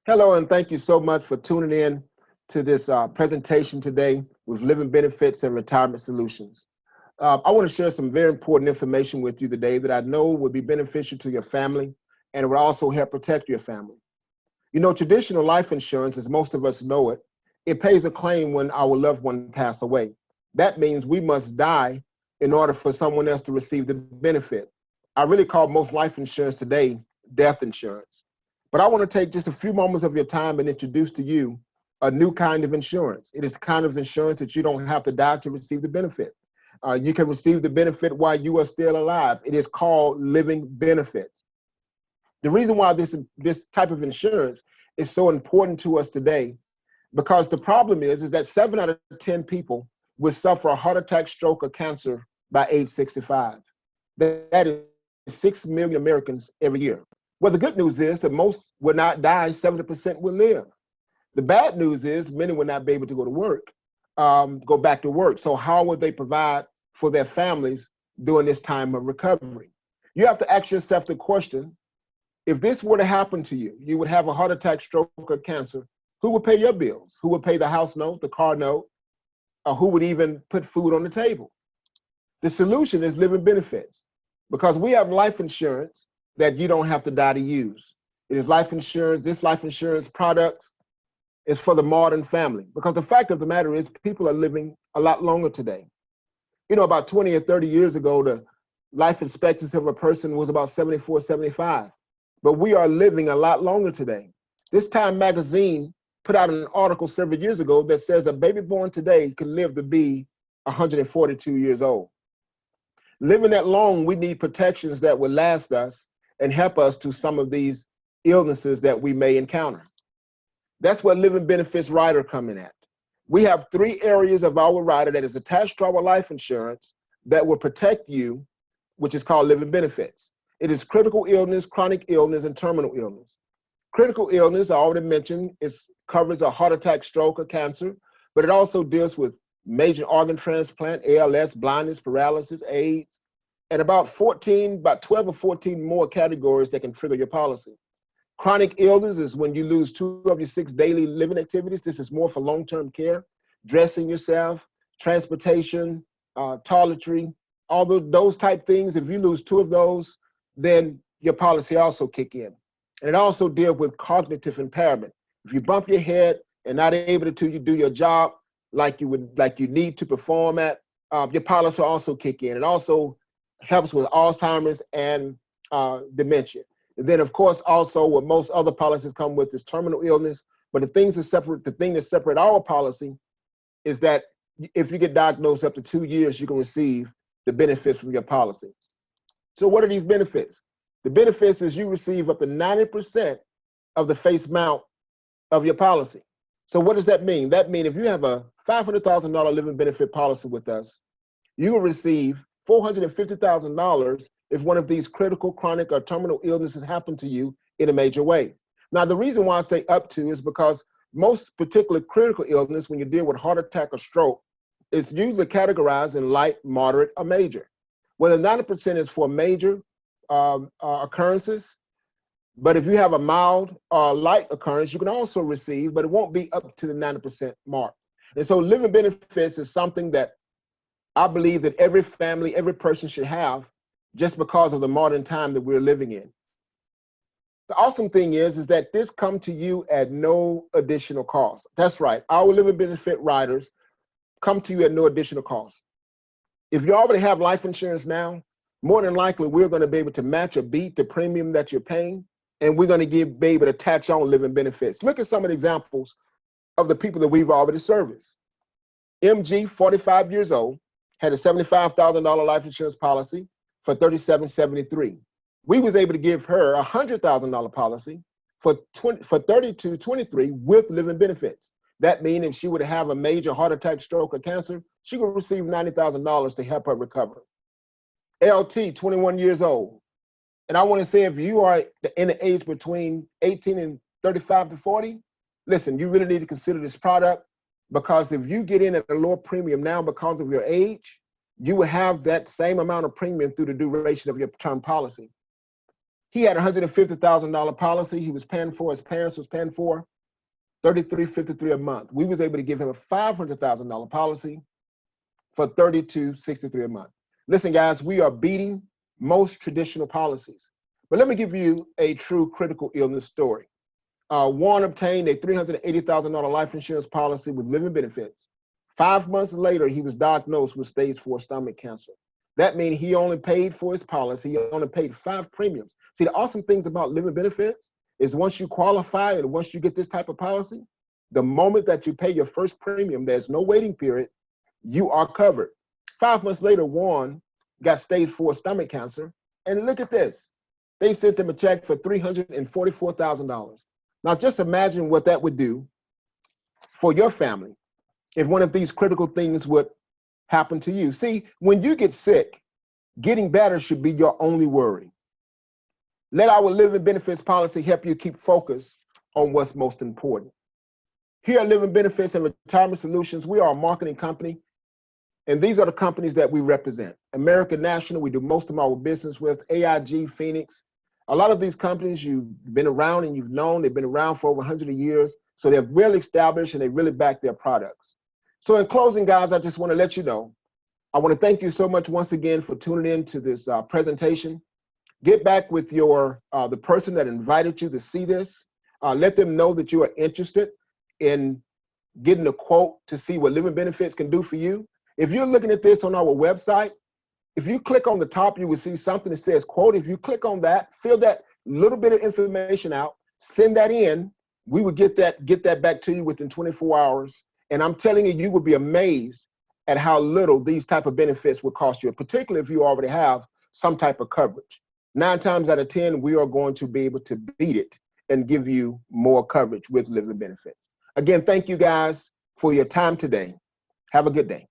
Hello, and thank you so much for tuning in to this presentation today with Living Benefits and Retirement Solutions. I want to share some very important information with you today that I know would be beneficial to your family and it would also help protect your family. You know, traditional life insurance, as most of us know it, it pays a claim when our loved one pass away. That means we must die in order for someone else to receive the benefit. I really call most life insurance today death insurance. But I want to take just a few moments of your time and introduce to you a new kind of insurance. It is the kind of insurance that you don't have to die to receive the benefit. You can receive the benefit while you are still alive. It is called living benefits. The reason why this type of insurance is so important to us today, because the problem is that 7 out of 10 people will suffer a heart attack, stroke, or cancer by age 65. That is 6 million Americans every year. Well, the good news is that most will not die, 70% will live. The bad news is many will not be able to go to work, go back to work. So how will they provide for their families during this time of recovery? You have to ask yourself the question, if this were to happen to you, you would have a heart attack, stroke, or cancer, who would pay your bills? Who would pay the house note, the car note, or who would even put food on the table? The solution is living benefits, because we have life insurance that you don't have to die to use. It is life insurance. This life insurance products is for the modern family, because the fact of the matter is people are living a lot longer today. You know, about 20 or 30 years ago, the life expectancy of a person was about 74, 75. But we are living a lot longer today. This Time magazine put out an article several years ago that says a baby born today can live to be 142 years old. Living that long, we need protections that will last us and help us to some of these illnesses that we may encounter. That's where Living Benefits Rider come in at. We have 3 areas of our rider that is attached to our life insurance that will protect you, which is called Living Benefits. It is critical illness, chronic illness, and terminal illness. Critical illness, I already mentioned, covers a heart attack, stroke, or cancer, but it also deals with major organ transplant, ALS, blindness, paralysis, AIDS, and about 12 or 14 more categories that can trigger your policy. Chronic illness is when you lose 2 of your 6 daily living activities. This is more for long-term care, dressing yourself, transportation, toiletry, all those type things. If you lose 2 of those, then your policy also kick in. And it also deals with cognitive impairment. If you bump your head and not able to do your job like you need to perform at, your policy also kick in. It also helps with Alzheimer's and dementia. And then, of course, also what most other policies come with is terminal illness. But the thing that separates our policy is that if you get diagnosed up to 2 years, you can receive the benefits from your policy. So what are these benefits? The benefits is you receive up to 90% of the face amount of your policy. So what does that mean? That means if you have a $500,000 living benefit policy with us, you will receive $450,000 if one of these critical, chronic, or terminal illnesses happen to you in a major way. Now, the reason why I say up to is because most particular critical illness, when you deal with heart attack or stroke, is usually categorized in light, moderate, or major. Well, the 90% is for major occurrences, but if you have a mild or light occurrence, you can also receive, but it won't be up to the 90% mark. And so living benefits is something that I believe that every family, every person should have just because of the modern time that we're living in. The awesome thing is that this comes to you at no additional cost. That's right, our living benefit riders come to you at no additional cost. If you already have life insurance now, more than likely we're going to be able to match or beat the premium that you're paying, and we're going to be able to attach on living benefits. Look at some of the examples of the people that we've already serviced. MG, 45 years old, had a $75,000 life insurance policy for $37.73. We was able to give her a $100,000 policy for $32.23 with living benefits. That means if she would have a major heart attack, stroke, or cancer, she would receive $90,000 to help her recover. LT, 21 years old. And I want to say, if you are in the age between 18 and 35 to 40, listen, you really need to consider this product, because if you get in at a lower premium now because of your age, you will have that same amount of premium through the duration of your term policy. He had a $150,000 policy he was paying for, his parents was paying for, $33.53 a month. We was able to give him a $500,000 policy for $32.63 a month. Listen, guys, we are beating most traditional policies. But let me give you a true critical illness story. Warren obtained a $380,000 life insurance policy with living benefits. 5 months later, he was diagnosed with stage 4 stomach cancer. That means he only paid for his policy, he only paid 5 premiums. See, the awesome things about living benefits is once you qualify and once you get this type of policy, the moment that you pay your first premium, there's no waiting period, you are covered. 5 months later, Warren got stage 4 stomach cancer, and look at this. They sent him a check for $344,000. Now just imagine what that would do for your family if one of these critical things would happen to you. See, when you get sick, getting better should be your only worry. Let our living benefits policy help you keep focused on what's most important. Here at Living Benefits and Retirement Solutions, we are a marketing company, and these are the companies that we represent. American National, we do most of our business with, AIG, Phoenix. A lot of these companies you've been around and you've known, they've been around for over 100 years, so they're well established and they really back their products. So in closing, guys, I just want to let you know, I want to thank you so much once again for tuning in to this presentation. Get back with your the person that invited you to see this. Let them know that you are interested in getting a quote to see what Living Benefits can do for you. If you're looking at this on our website, if you click on the top, you will see something that says quote. If you click on that, fill that little bit of information out, send that in, we will get that back to you within 24 hours. And I'm telling you, you will be amazed at how little these type of benefits will cost you, particularly if you already have some type of coverage. 9 times out of 10, we are going to be able to beat it and give you more coverage with Living Benefits. Again, thank you guys for your time today. Have a good day.